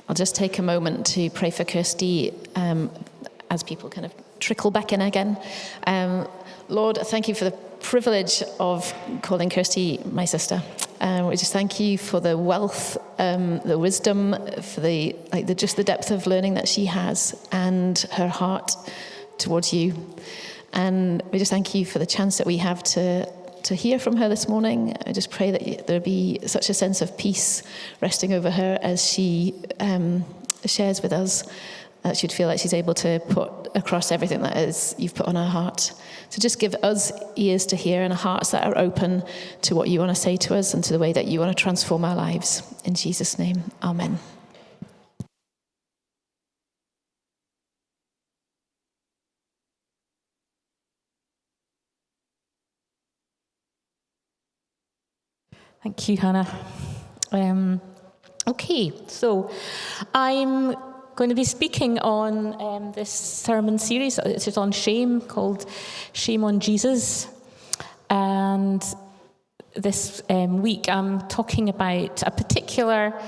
I'll just take a moment to pray for Kirsty as people kind of trickle back in again. Lord, thank you for the privilege of calling Kirsty my sister. We just thank you for the wealth, the wisdom, for the depth of learning that she has and her heart towards you. And we just thank you for the chance that we have to hear from her this morning. I just pray that there be such a sense of peace resting over her as she shares with us, that she'd feel like she's able to put across everything that is you've put on her heart. So just give us ears to hear and hearts that are open to what you want to say to us and to the way that you want to transform our lives. In Jesus' name, amen. Thank you, Hannah. Okay, so I'm going to be speaking on this sermon series. It's on shame, called Shame on Jesus. And this week I'm talking about a particular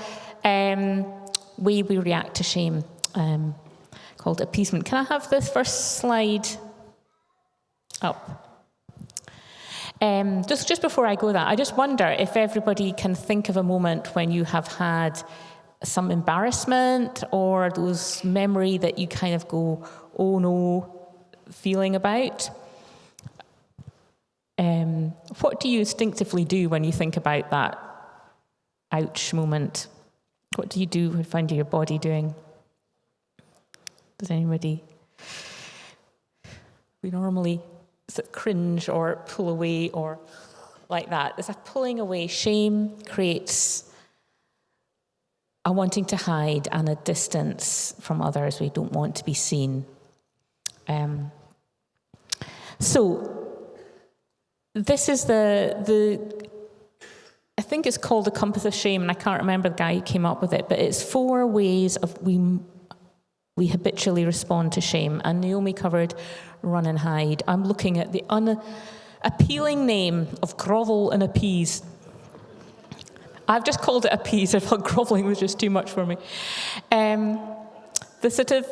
way we react to shame, called appeasement. Can I have this first slide up? Just before I go that, I just wonder if everybody can think of a moment when you have had some embarrassment or those memory that you kind of go, oh no, feeling about. What do you instinctively do when you think about that ouch moment? What do you find your body doing? Does anybody? We normally sort of cringe or pull away or like that. There's a pulling away. Shame creates a wanting to hide and a distance from others. We don't want to be seen. So this is the I think it's called the compass of shame, and I can't remember the guy who came up with it, but it's 4 ways of we habitually respond to shame. And Naomi covered run and hide. I'm looking at the unappealing name of grovel and appease. I've just called it appease. I thought groveling was just too much for me. The sort of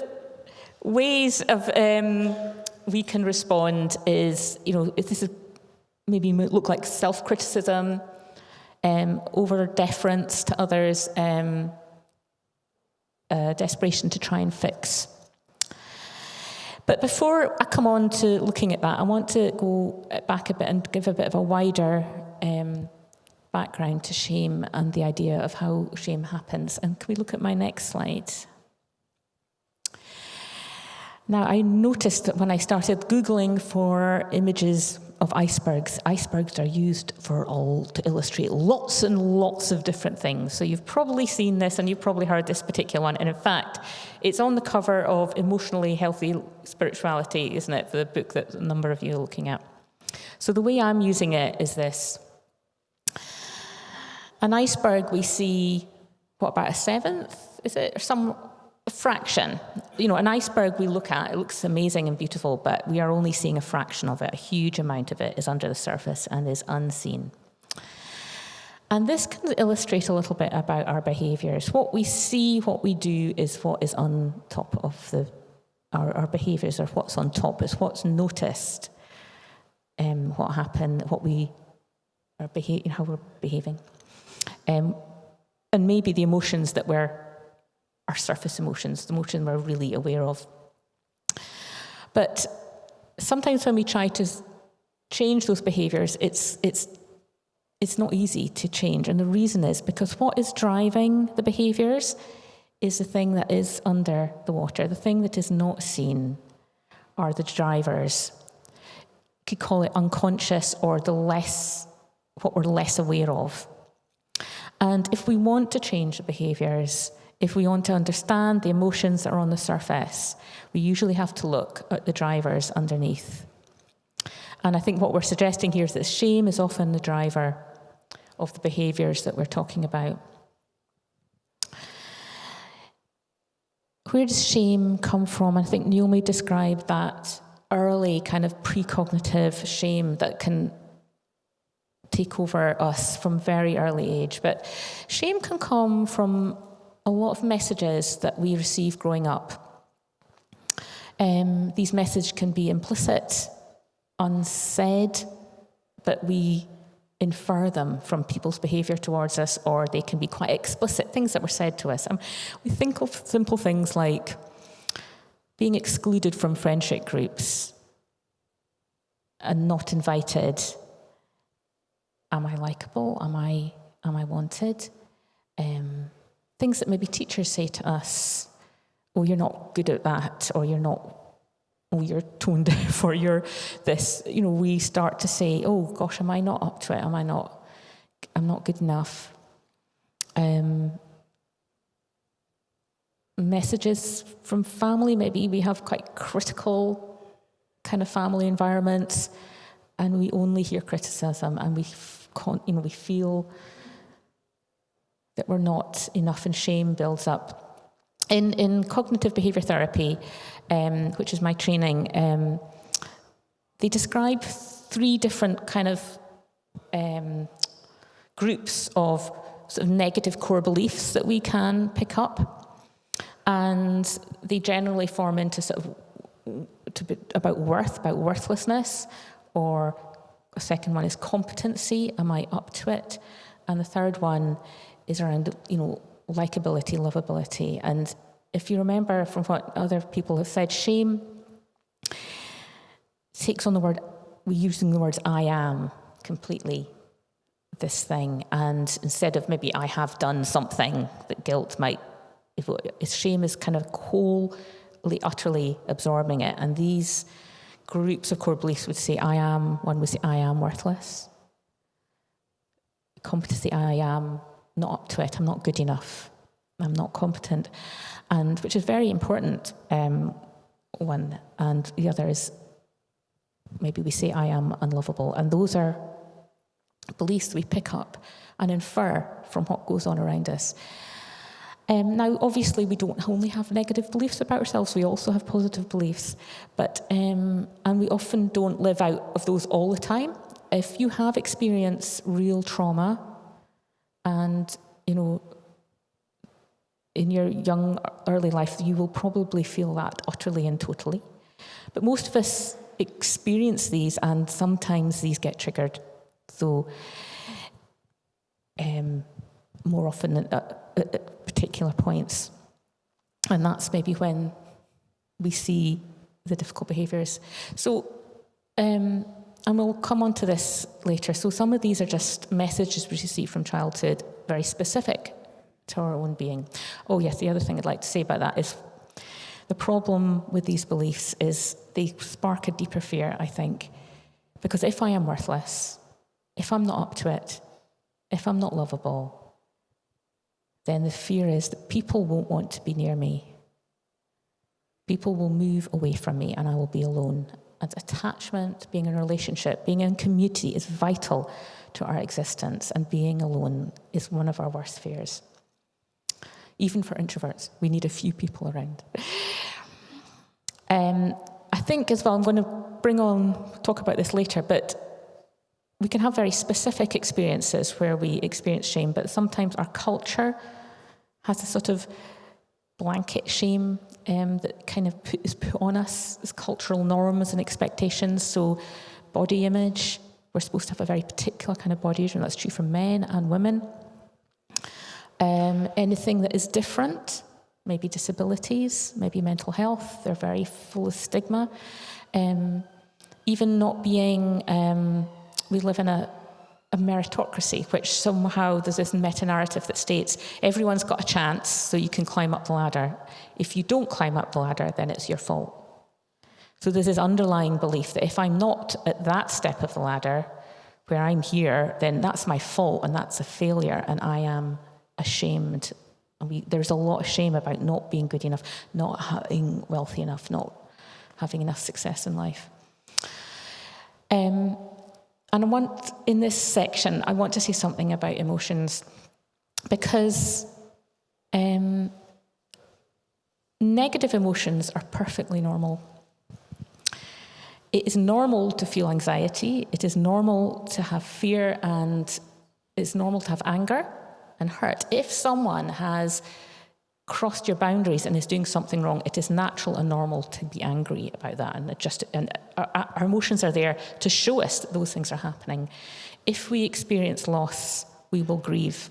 ways of we can respond is, if this is maybe look like self-criticism, over-deference to others, desperation to try and fix. But before I come on to looking at that, I want to go back a bit and give a bit of a wider background to shame and the idea of how shame happens. And can we look at my next slide? Now, I noticed that when I started Googling for images of icebergs are used to illustrate lots and lots of different things. So you've probably seen this and you've probably heard this particular one. And in fact, it's on the cover of Emotionally Healthy Spirituality, isn't it? For the book that a number of you are looking at. So the way I'm using it is this. An iceberg we see, what, about a seventh? Is it? Or some fraction. An iceberg we look at, it looks amazing and beautiful, but we are only seeing a fraction of it. A huge amount of it is under the surface and is unseen. And this can illustrate a little bit about our behaviours. What we see, what we do, is what is on top of our behaviours, or what's on top is what's noticed, what happened, how we're behaving. And maybe the emotions that are surface emotions, the emotion we're really aware of. But sometimes when we try to change those behaviours, it's not easy to change. And the reason is because what is driving the behaviours is the thing that is under the water. The thing that is not seen are the drivers. You could call it unconscious or what we're less aware of. And if we want to change the behaviours, if we want to understand the emotions that are on the surface, we usually have to look at the drivers underneath. And I think what we're suggesting here is that shame is often the driver of the behaviours that we're talking about. Where does shame come from? I think Naomi described that early kind of precognitive shame that can take over us from very early age. But shame can come from a lot of messages that we receive growing up. These messages can be implicit, unsaid, but we infer them from people's behaviour towards us, or they can be quite explicit, things that were said to us. We think of simple things like being excluded from friendship groups and not invited. Am I likeable? Am I wanted? Things that maybe teachers say to us, oh, you're not good at that, or you're tone deaf, or you're this. We start to say, oh gosh, am I not up to it? I'm not good enough. Messages from family, maybe we have quite critical kind of family environments, and we only hear criticism, and we feel that we're not enough, and shame builds up. In cognitive behaviour therapy, which is my training, they describe 3 different kind of groups of sort of negative core beliefs that we can pick up, and they generally form into about worth, about worthlessness, or a second one is competency, am I up to it? And the third one is around, likability, lovability. And if you remember from what other people have said, shame takes on we're using the words I am completely, this thing. And instead of maybe I have done something that guilt might, shame is kind of wholly, utterly absorbing it. And these groups of core beliefs would say one would say I am worthless. Competency, I am not up to it, I'm not good enough, I'm not competent, and which is very important, one. And the other is maybe we say I am unlovable, and those are beliefs we pick up and infer from what goes on around us. Now, obviously, we don't only have negative beliefs about ourselves, we also have positive beliefs, but and we often don't live out of those all the time. If you have experienced real trauma, and, in your young, early life, you will probably feel that utterly and totally. But most of us experience these, and sometimes these get triggered, though more often at particular points. And that's maybe when we see the difficult behaviours. So, and we'll come on to this later. So some of these are just messages we receive from childhood, very specific to our own being. Oh yes, the other thing I'd like to say about that is the problem with these beliefs is they spark a deeper fear, I think. Because if I am worthless, if I'm not up to it, if I'm not lovable, then the fear is that people won't want to be near me. People will move away from me and I will be alone. And attachment, being in a relationship, being in community is vital to our existence, and being alone is one of our worst fears. Even for introverts, we need a few people around. I think as well, I'm going to talk about this later, but we can have very specific experiences where we experience shame, but sometimes our culture has a sort of blanket shame that kind of is put on us as cultural norms and expectations. So body image, we're supposed to have a very particular kind of body image, and that's true for men and women. Anything that is different, maybe disabilities, maybe mental health, they're very full of stigma. Even not being, we live in a meritocracy, which somehow there's this meta-narrative that states everyone's got a chance, so you can climb up the ladder. If you don't climb up the ladder, then it's your fault. So there's this underlying belief that if I'm not at that step of the ladder, where I'm here, then that's my fault and that's a failure, and I am ashamed. There's a lot of shame about not being good enough, not being wealthy enough, not having enough success in life. And in this section, I want to say something about emotions, because negative emotions are perfectly normal. It is normal to feel anxiety. It is normal to have fear, and it's normal to have anger and hurt. If someone has crossed your boundaries and is doing something wrong, it is natural and normal to be angry about that. And our emotions are there to show us that those things are happening. If we experience loss, we will grieve.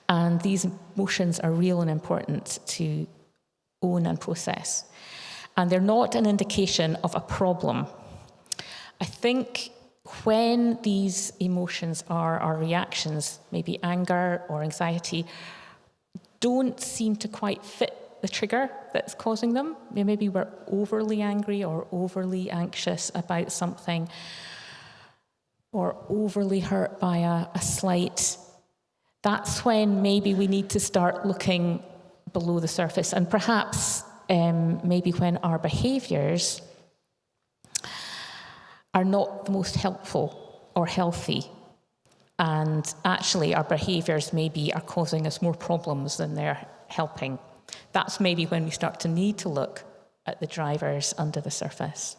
And these emotions are real and important to own and process. And they're not an indication of a problem. I think when these emotions are our reactions, maybe anger or anxiety, don't seem to quite fit the trigger that's causing them. Maybe we're overly angry or overly anxious about something, or overly hurt by a slight. That's when maybe we need to start looking below the surface, and perhaps maybe when our behaviours are not the most helpful or healthy, and actually our behaviours maybe are causing us more problems than they're helping. That's maybe when we start to need to look at the drivers under the surface.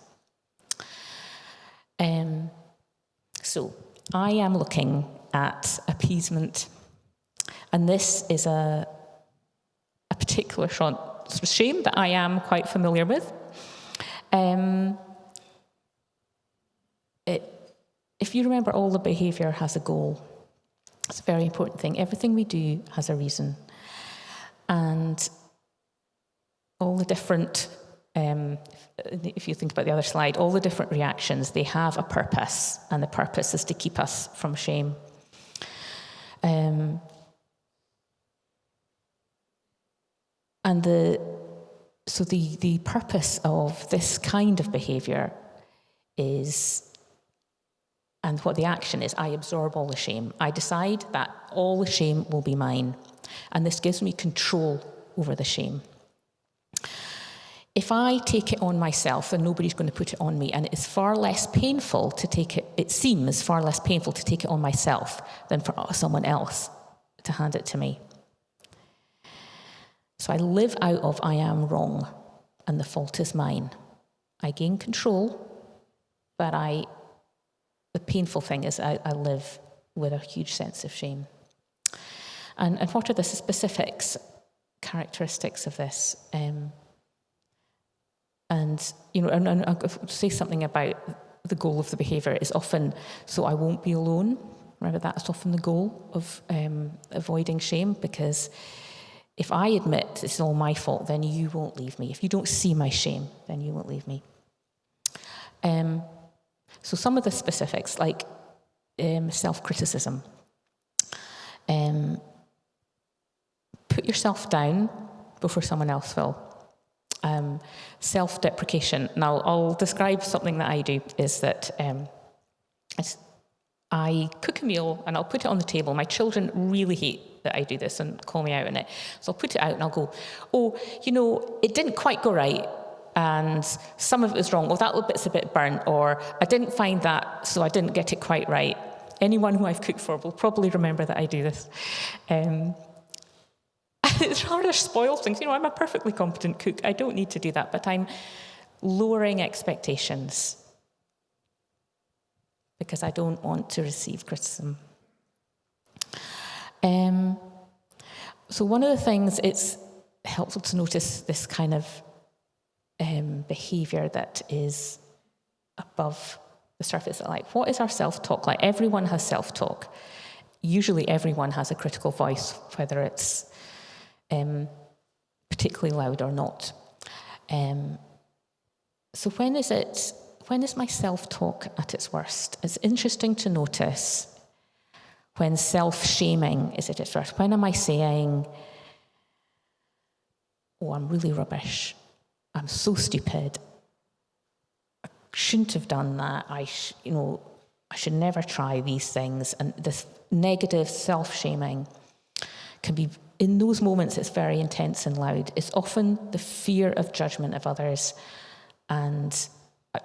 So I am looking at appeasement, and this is a particular shame that I am quite familiar with. If you remember, all the behaviour has a goal. It's a very important thing. Everything we do has a reason. And all the different, if you think about the other slide, all the different reactions, they have a purpose, and the purpose is to keep us from shame. And the purpose of this kind of behaviour is, and what the action is, I absorb all the shame. I decide that all the shame will be mine, and this gives me control over the shame. If I take it on myself, then nobody's going to put it on me, and it is far less painful to take it, it seems far less painful to take it on myself than for someone else to hand it to me. So I live out of I am wrong, and the fault is mine. I gain control, but the painful thing is I live with a huge sense of shame. And what are the specifics, characteristics of this? And I'll say something about the goal of the behaviour is often, so I won't be alone. Remember, that's often the goal of avoiding shame, because if I admit it's all my fault, then you won't leave me. If you don't see my shame, then you won't leave me. So some of the specifics, like self-criticism. Put yourself down before someone else will. Self-deprecation. Now, I'll describe something that I do, is that I cook a meal and I'll put it on the table. My children really hate that I do this and call me out on it. So I'll put it out and I'll go, it didn't quite go right, and some of it was wrong. Well, that bit's a bit burnt, or I didn't find that, so I didn't get it quite right. Anyone who I've cooked for will probably remember that I do this. It's rather spoils things. I'm a perfectly competent cook. I don't need to do that, but I'm lowering expectations because I don't want to receive criticism. So one of the things, it's helpful to notice this kind of behaviour that is above the surface. Like, what is our self-talk like? Everyone has self-talk. Usually everyone has a critical voice, whether it's particularly loud or not. So when is my self-talk at its worst? It's interesting to notice when self-shaming is at its worst. When am I saying, oh, I'm really rubbish, I'm so stupid, I shouldn't have done that, I should never try these things. And this negative self-shaming can be, in those moments, it's very intense and loud. It's often the fear of judgment of others. And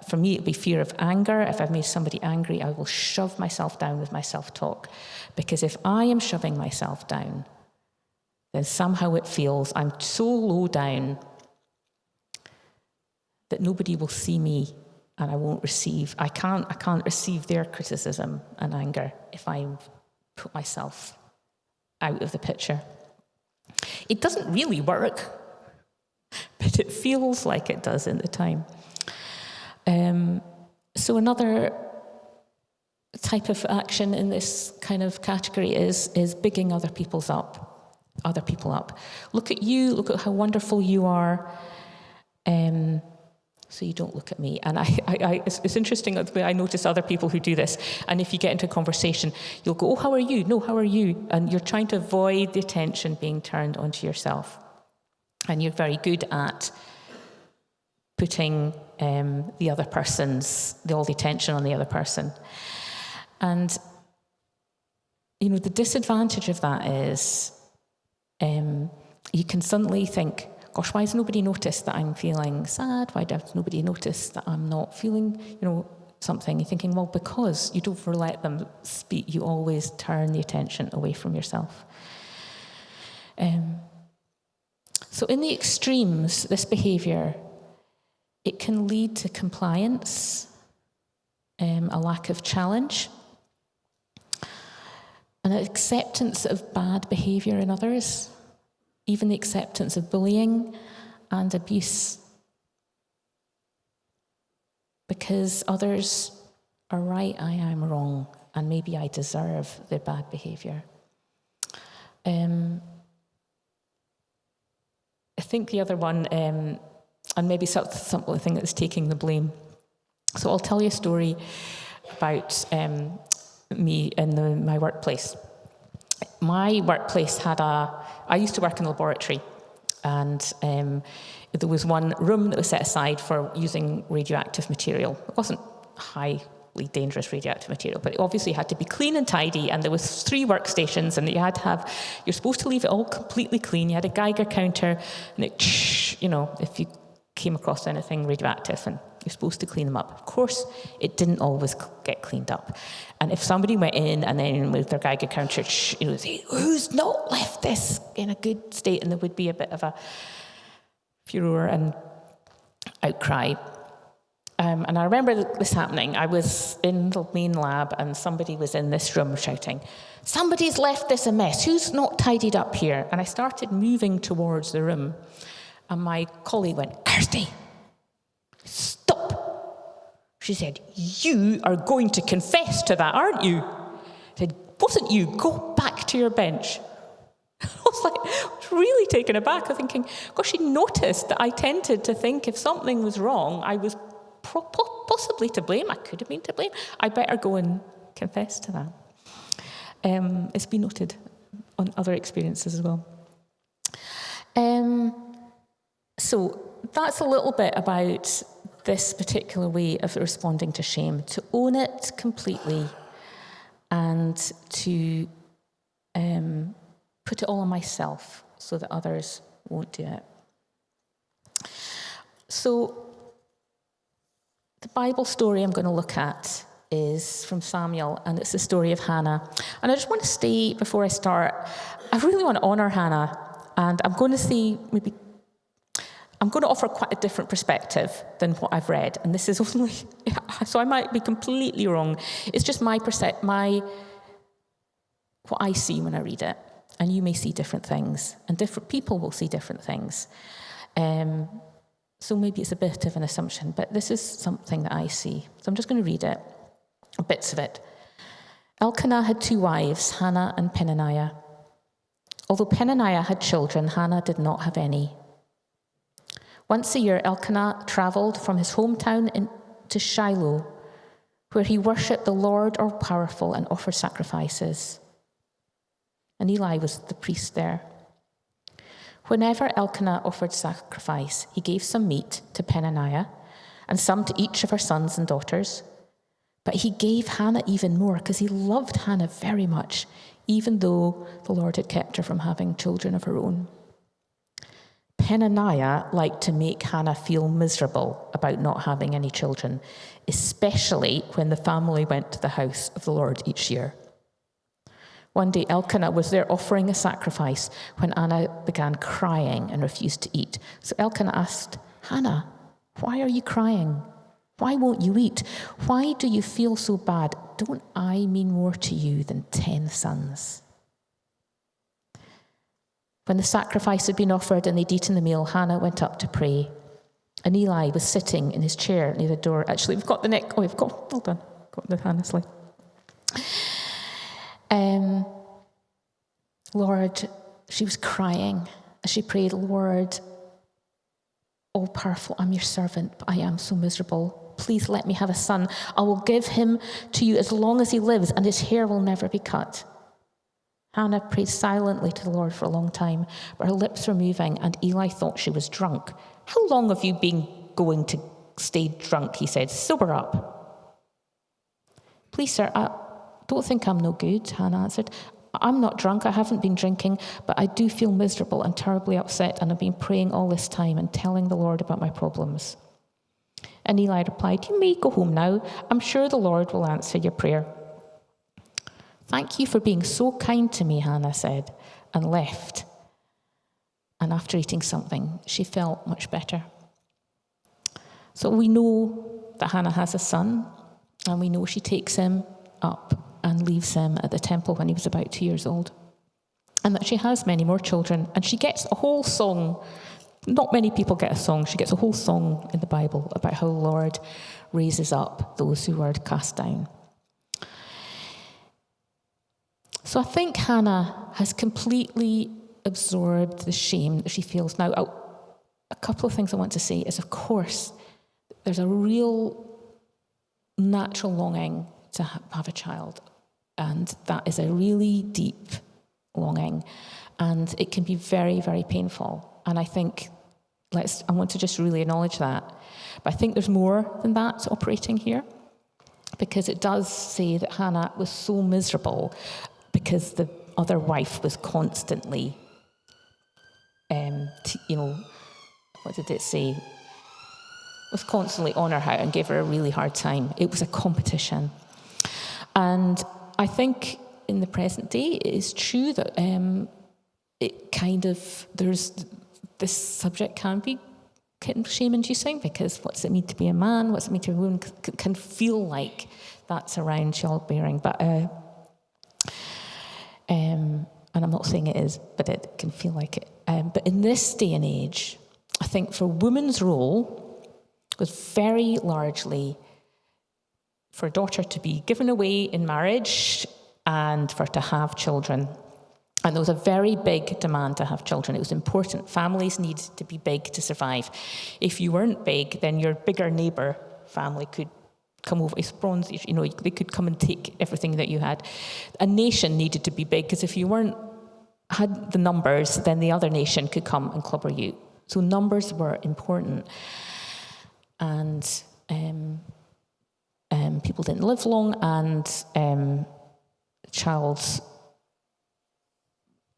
for me, it'd be fear of anger. If I've made somebody angry, I will shove myself down with my self-talk. Because if I am shoving myself down, then somehow it feels I'm so low down that nobody will see me, and I won't receive. I can't receive their criticism and anger if I put myself out of the picture. It doesn't really work, but it feels like it does at the time. So another type of action in this kind of category is bigging other people up. Look at you, look at how wonderful you are. So you don't look at me. And it's interesting the way I notice other people who do this. And if you get into a conversation, you'll go, oh, how are you? No, how are you? And you're trying to avoid the attention being turned onto yourself. And you're very good at putting all the attention on the other person. And, the disadvantage of that is you can suddenly think, gosh, why has nobody noticed that I'm feeling sad? Why does nobody notice that I'm not feeling, something? You're thinking, well, because you don't ever let them speak, you always turn the attention away from yourself. So in the extremes, this behaviour, it can lead to compliance, a lack of challenge, an acceptance of bad behaviour in others, even the acceptance of bullying and abuse. Because others are right, I am wrong, and maybe I deserve their bad behaviour. I think the other one, and maybe something that's taking the blame. So I'll tell you a story about me in my workplace. My workplace I used to work in a laboratory, and there was one room that was set aside for using radioactive material. It wasn't highly dangerous radioactive material, but it obviously had to be clean and tidy, and there was 3 workstations, and you're supposed to leave it all completely clean. You had a Geiger counter, and if you came across anything radioactive, and you're supposed to clean them up. Of course, it didn't always get cleaned up. And if somebody went in and then with their Geiger counter, say, who's not left this in a good state? And there would be a bit of a furor and outcry. And I remember this happening. I was in the main lab and somebody was in this room shouting, somebody's left this a mess. Who's not tidied up here? And I started moving towards the room. And my colleague went, Kirsty, stop. She said, you are going to confess to that, aren't you? I said, wasn't you? Go back to your bench. I was really taken aback. I'm thinking, gosh, she noticed that I tended to think if something was wrong, I was possibly to blame. I could have been to blame. I better go and confess to that. It's been noted on other experiences as well. So that's a little bit about this particular way of responding to shame, to own it completely and to put it all on myself so that others won't do it. So the Bible story I'm going to look at is from Samuel, and it's the story of Hannah. And I just want to say, before I start, I really want to honour Hannah, and I'm going to offer quite a different perspective than what I've read, and this is only, so I might be completely wrong. It's just what I see when I read it, and you may see different things, and different people will see different things. So maybe it's a bit of an assumption, but this is something that I see. So I'm just going to read it, bits of it. Elkanah had 2 wives, Hannah and Peninnah. Although Peninnah had children, Hannah did not have any. Once a year, Elkanah travelled from his hometown to Shiloh, where he worshipped the Lord All-Powerful and offered sacrifices. And Eli was the priest there. Whenever Elkanah offered sacrifice, he gave some meat to Peninnah and some to each of her sons and daughters. But he gave Hannah even more because he loved Hannah very much, even though the Lord had kept her from having children of her own. Peninnah liked to make Hannah feel miserable about not having any children, especially when the family went to the house of the Lord each year. One day, Elkanah was there offering a sacrifice when Hannah began crying and refused to eat. So Elkanah asked, Hannah, why are you crying? Why won't you eat? Why do you feel so bad? Don't I mean more to you than 10 sons? When the sacrifice had been offered and they'd eaten the meal, Hannah went up to pray. And Eli was sitting in his chair near the door. Actually, we've got the neck. Oh, we've got, well done. Got the Hannah slide. Lord, she was crying as she prayed, Lord, all powerful, I'm your servant, but I am so miserable. Please let me have a son. I will give him to you as long as he lives, and his hair will never be cut. Hannah prayed silently to the Lord for a long time, but her lips were moving, and Eli thought she was drunk. How long have you been going to stay drunk, he said. Sober up. Please, sir, I don't think I'm no good, Hannah answered. I'm not drunk, I haven't been drinking, but I do feel miserable and terribly upset, and I've been praying all this time and telling the Lord about my problems. And Eli replied, you may go home now. I'm sure the Lord will answer your prayer. Thank you for being so kind to me, Hannah said, and left. And after eating something, she felt much better. So we know that Hannah has a son, and we know she takes him up and leaves him at the temple when he was about 2 years old. And that she has many more children, and she gets a whole song. Not many people get a song. She gets a whole song in the Bible about how the Lord raises up those who were cast down. So I think Hannah has completely absorbed the shame that she feels now. A couple of things I want to say is, of course, there's a real natural longing to have a child. And that is a really deep longing. And it can be very, very painful. And I think, I want to just really acknowledge that. But I think there's more than that operating here. Because it does say that Hannah was so miserable because the other wife was constantly, what did it say? Was constantly on her and gave her a really hard time. It was a competition. And I think in the present day, it is true that this subject can be shame-inducing, because what's it mean to be a man? What's it mean to be a woman? Can feel like that's around childbearing. But, and I'm not saying it is, but it can feel like it. But in this day and age, I think for women's role was very largely for a daughter to be given away in marriage and for to have children. And there was a very big demand to have children. It was important. Families needed to be big to survive. If you weren't big, then your bigger neighbour family could come over. It's bronze, they could come and take everything that you had. A nation needed to be big, because if you had the numbers, then the other nation could come and clobber you. So numbers were important. And people didn't live long, and child's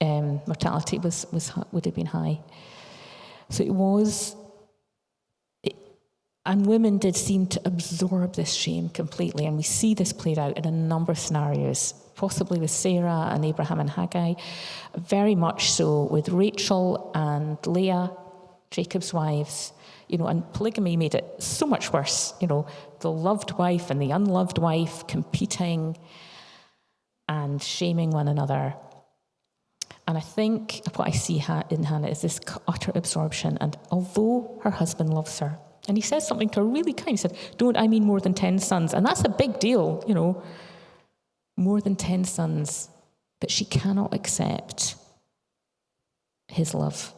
mortality would have been high. So and women did seem to absorb this shame completely, and we see this played out in a number of scenarios, possibly with Sarah and Abraham and Haggai, very much so with Rachel and Leah, Jacob's wives. And polygamy made it so much worse. The loved wife and the unloved wife competing and shaming one another. And I think what I see in Hannah is this utter absorption. And although her husband loves her, and he says something to her really kind, he said, don't I mean more than 10 sons? And that's a big deal, more than 10 sons. But she cannot accept his love.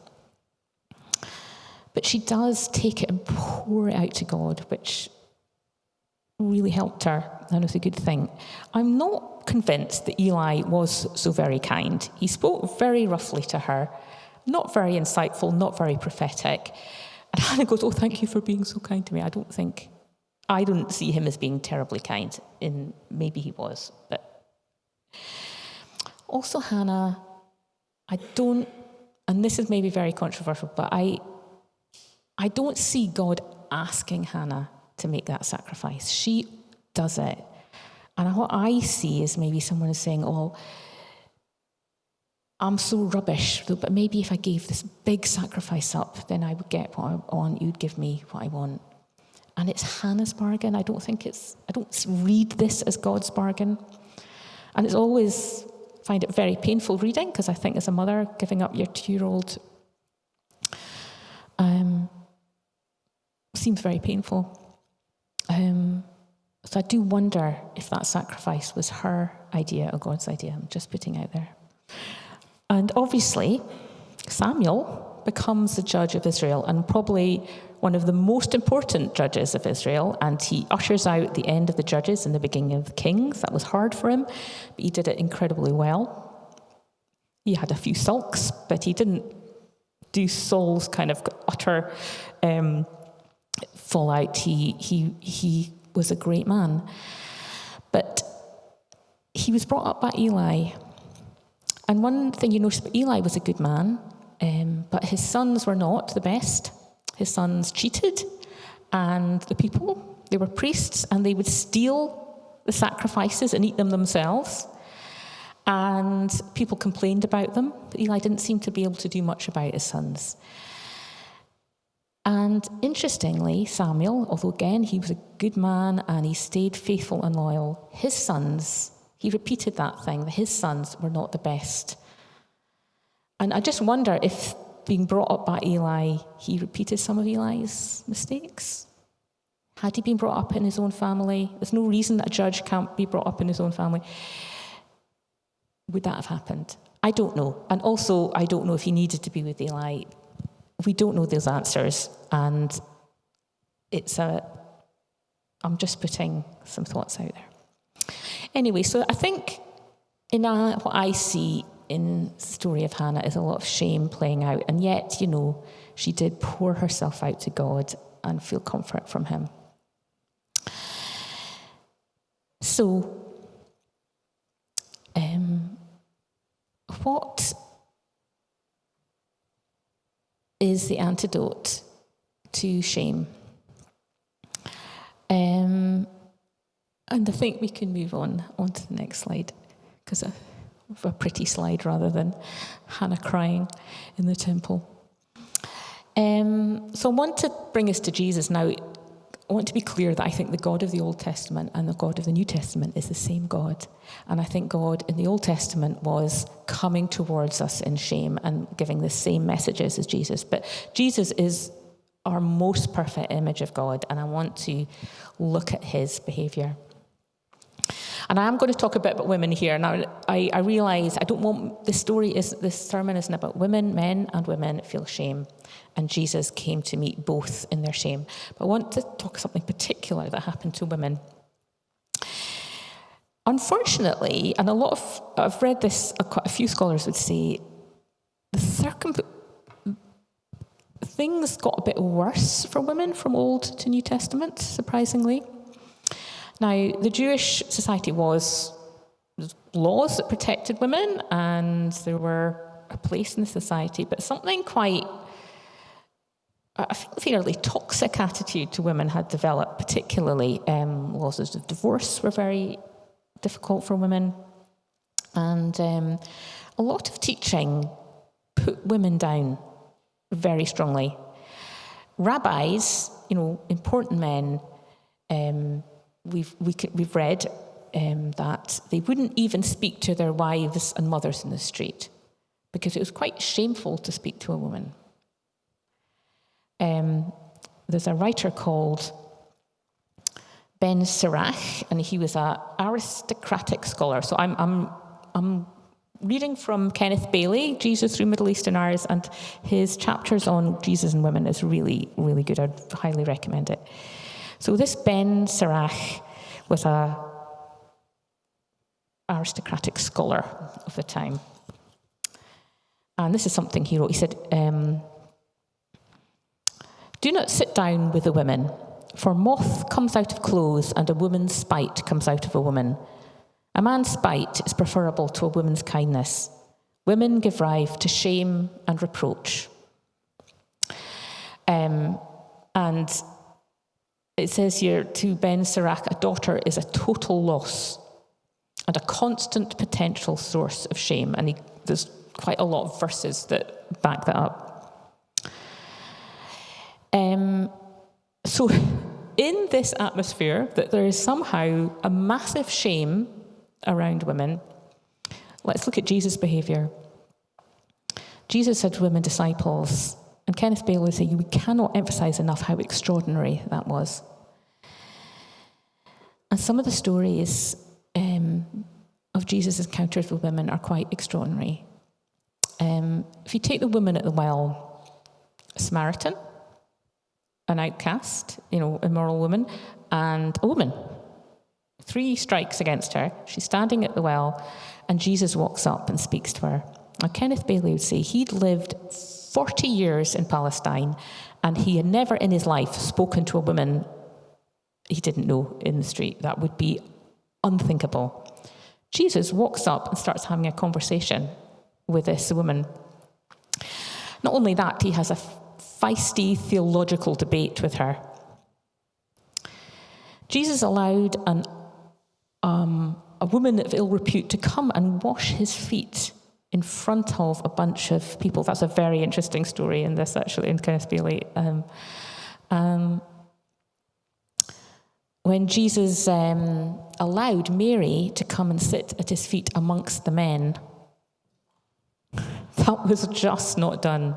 But she does take it and pour it out to God, which really helped her, and was a good thing. I'm not convinced that Eli was so very kind. He spoke very roughly to her, not very insightful, not very prophetic. And Hannah goes, oh, thank you for being so kind to me. I don't see him as being terribly kind. Maybe he was. But also Hannah, and this is maybe very controversial, but I don't see God asking Hannah to make that sacrifice. She does it. And what I see is maybe someone is saying, oh, I'm so rubbish, but maybe if I gave this big sacrifice up, then I would get what I want, you'd give me what I want. And it's Hannah's bargain. I don't read this as God's bargain. And it's always find it very painful reading, because I think as a mother, giving up your 2-year-old seems very painful. So I do wonder if that sacrifice was her idea or God's idea. I'm just putting out there. And obviously, Samuel becomes the judge of Israel, and probably one of the most important judges of Israel, and he ushers out the end of the judges and the beginning of the kings. That was hard for him, but he did it incredibly well. He had a few sulks, but he didn't do Saul's kind of utter fallout. He was a great man. But he was brought up by Eli. And one thing you notice about Eli was a good man, but his sons were not the best. His sons cheated, and the people, they were priests, and they would steal the sacrifices and eat them themselves. And people complained about them, but Eli didn't seem to be able to do much about his sons. And interestingly, Samuel, although again he was a good man and he stayed faithful and loyal, his sons, he repeated that thing, that his sons were not the best. And I just wonder if, being brought up by Eli, he repeated some of Eli's mistakes. Had he been brought up in his own family? There's no reason that a judge can't be brought up in his own family. Would that have happened? I don't know. And also, I don't know if he needed to be with Eli. We don't know those answers. And I'm just putting some thoughts out there. Anyway, so I think what I see in the story of Hannah is a lot of shame playing out. And yet, she did pour herself out to God and feel comfort from him. So, what is the antidote to shame? And I think we can move on to the next slide, because a pretty slide rather than Hannah crying in the temple. So I want to bring us to Jesus now. I want to be clear that I think the God of the Old Testament and the God of the New Testament is the same God. And I think God in the Old Testament was coming towards us in shame and giving the same messages as Jesus. But Jesus is our most perfect image of God, and I want to look at his behaviour. And I am going to talk a bit about women here. Now, I realise I don't want, this sermon isn't about women. Men and women feel shame. And Jesus came to meet both in their shame. But I want to talk something particular that happened to women. Unfortunately, and I've read this, quite a few scholars would say, things got a bit worse for women from Old to New Testament, surprisingly. Now, the Jewish society was laws that protected women, and there were a place in the society, but something quite, I think, fairly toxic attitude to women had developed, particularly laws of divorce were very difficult for women, and a lot of teaching put women down very strongly. Rabbis, important men, we've read that they wouldn't even speak to their wives and mothers in the street because it was quite shameful to speak to a woman. There's a writer called Ben Sirach, and he was an aristocratic scholar. So I'm reading from Kenneth Bailey, Jesus Through Middle Eastern Eyes, and his chapters on Jesus and women is really, really good. I'd highly recommend it. So this Ben Sirach was an aristocratic scholar of the time. And this is something he wrote. He said, "Do not sit down with the women, for moth comes out of clothes and a woman's spite comes out of a woman. A man's spite is preferable to a woman's kindness. Women give rise to shame and reproach." And it says here, to Ben Sirach, a daughter is a total loss and a constant potential source of shame. And there's quite a lot of verses that back that up. So in this atmosphere that there is somehow a massive shame around women, Let's look at Jesus' behaviour. Jesus had women disciples, and Kenneth Bailey would say, we cannot emphasise enough how extraordinary that was. And some of the stories of Jesus' encounters with women are quite extraordinary. If you take the woman at the well, a Samaritan, an outcast, immoral woman, and a woman. 3 strikes against her. She's standing at the well, and Jesus walks up and speaks to her. Now, Kenneth Bailey would say he'd lived 40 years in Palestine, and he had never in his life spoken to a woman he didn't know in the street. That would be unthinkable. Jesus walks up and starts having a conversation with this woman. Not only that, he has a feisty theological debate with her. Jesus allowed a woman of ill repute to come and wash his feet in front of a bunch of people. That's a very interesting story in this, actually, in Kenneth Bailey. When Jesus allowed Mary to come and sit at his feet amongst the men, that was just not done.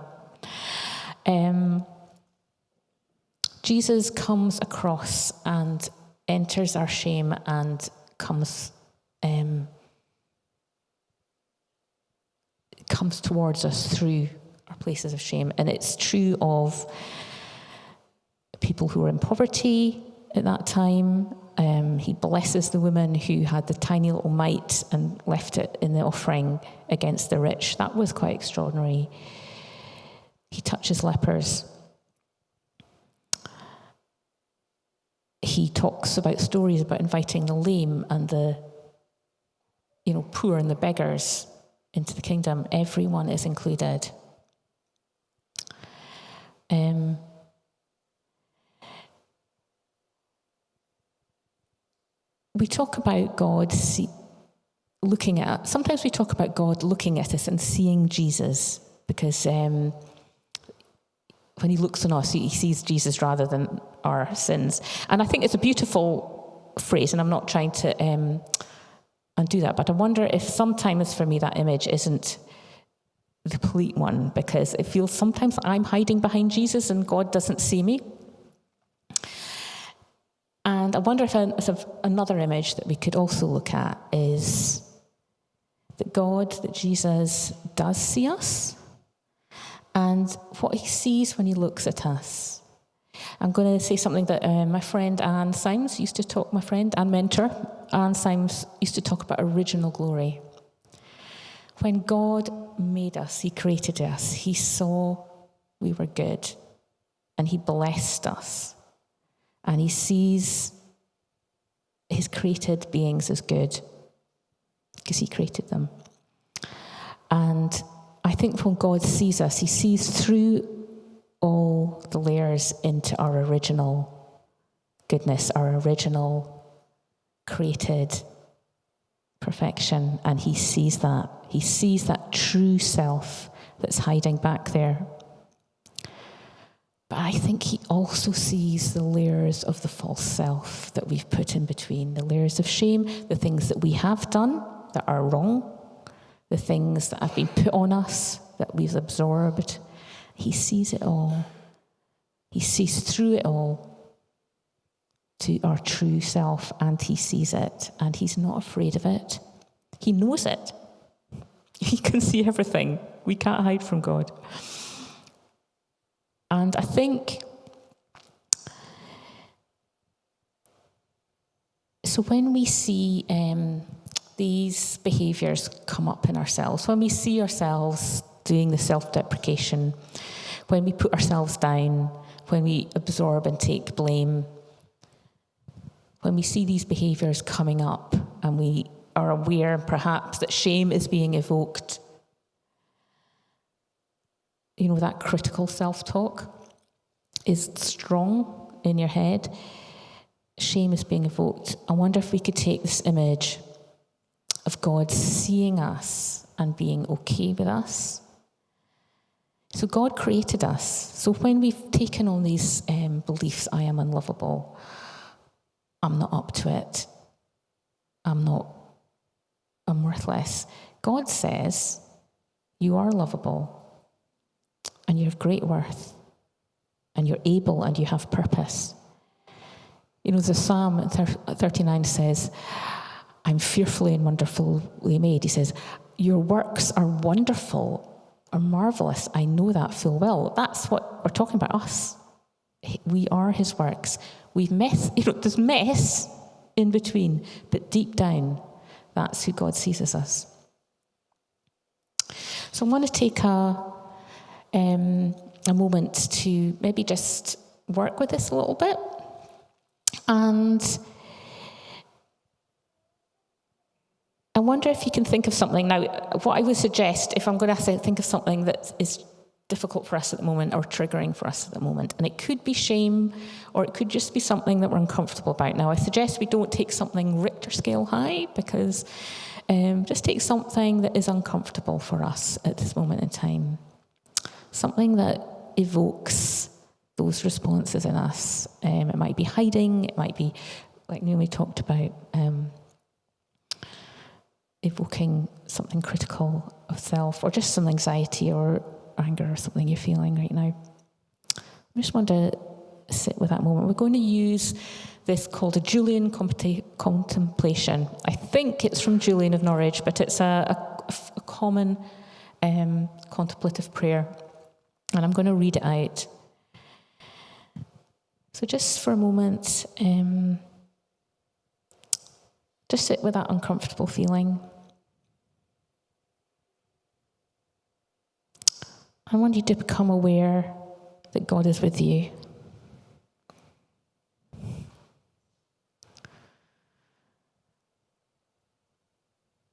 Jesus comes across and enters our shame and comes towards us through our places of shame. And it's true of people who were in poverty at that time. He blesses the woman who had the tiny little mite and left it in the offering against the rich. That was quite extraordinary. He touches lepers. He talks about stories about inviting the lame and the poor and the beggars into the kingdom. Everyone is included. We talk about God looking at, sometimes we talk about God looking at us and seeing Jesus, because when he looks on us, he sees Jesus rather than our sins. And I think it's a beautiful phrase, and I'm not trying to undo that, but I wonder if sometimes for me that image isn't the complete one, because it feels sometimes I'm hiding behind Jesus and God doesn't see me. And I wonder if another image that we could also look at is that Jesus does see us, and what he sees when he looks at us. I'm going to say something that my friend Anne Symes used to talk, my friend and mentor, Anne Symes used to talk about original glory. When God made us, he created us, he saw we were good, and he blessed us. And he sees his created beings as good because he created them. And I think when God sees us, he sees through all the layers into our original goodness, our original created perfection. And he sees that. He sees that true self that's hiding back there. But I think he also sees the layers of the false self that we've put in between, the layers of shame, the things that we have done that are wrong, the things that have been put on us that we've absorbed. He sees it all. He sees through it all to our true self, and he sees it, and he's not afraid of it. He knows it. He can see everything. We can't hide from God. And I think, so when we see these behaviours come up in ourselves, when we see ourselves doing the self-deprecation, when we put ourselves down, when we absorb and take blame, when we see these behaviours coming up and we are aware perhaps that shame is being evoked, that critical self-talk is strong in your head. Shame is being evoked. I wonder if we could take this image of God seeing us and being okay with us. So God created us. So when we've taken on these beliefs, I am unlovable, I'm not up to it, I'm worthless, God says you are lovable and you have great worth and you're able and you have purpose. The Psalm 39 says, I'm fearfully and wonderfully made. He says, your works are wonderful, are marvelous. I know that full well. That's what we're talking about, us. We are his works. We've there's mess in between, but deep down, that's who God sees as us. So I want to take a moment to maybe just work with this a little bit. And I wonder if you can think of something. Now, what I would suggest, if I'm going to think of something that is difficult for us at the moment or triggering for us at the moment, and it could be shame or it could just be something that we're uncomfortable about. Now, I suggest we don't take something Richter scale high, because just take something that is uncomfortable for us at this moment in time. Something that evokes those responses in us. It might be hiding, it might be, like Naomi talked about, evoking something critical of self, or just some anxiety or anger or something you're feeling right now. I just want to sit with that moment. We're going to use this called a Julian contemplation. I think it's from Julian of Norwich, but it's a common contemplative prayer. And I'm going to read it out. So just for a moment, just sit with that uncomfortable feeling. I want you to become aware that God is with you.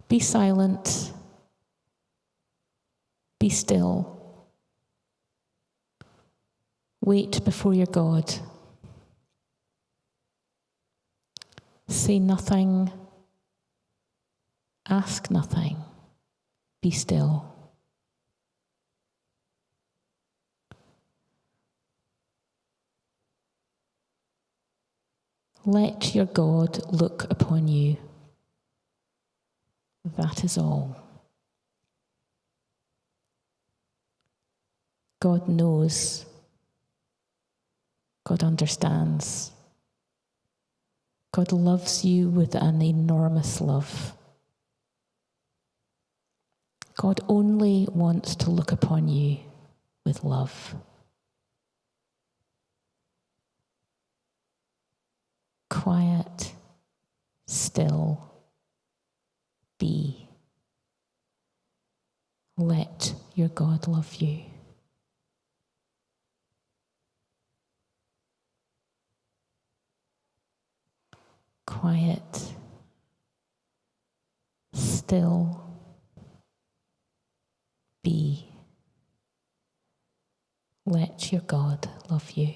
Be silent. Be still. Wait before your God. Say nothing. Ask nothing. Be still. Let your God look upon you. That is all. God knows. God understands. God loves you with an enormous love. God only wants to look upon you with love. Quiet, still, be. Let your God love you. Quiet, still, be. Let your God love you.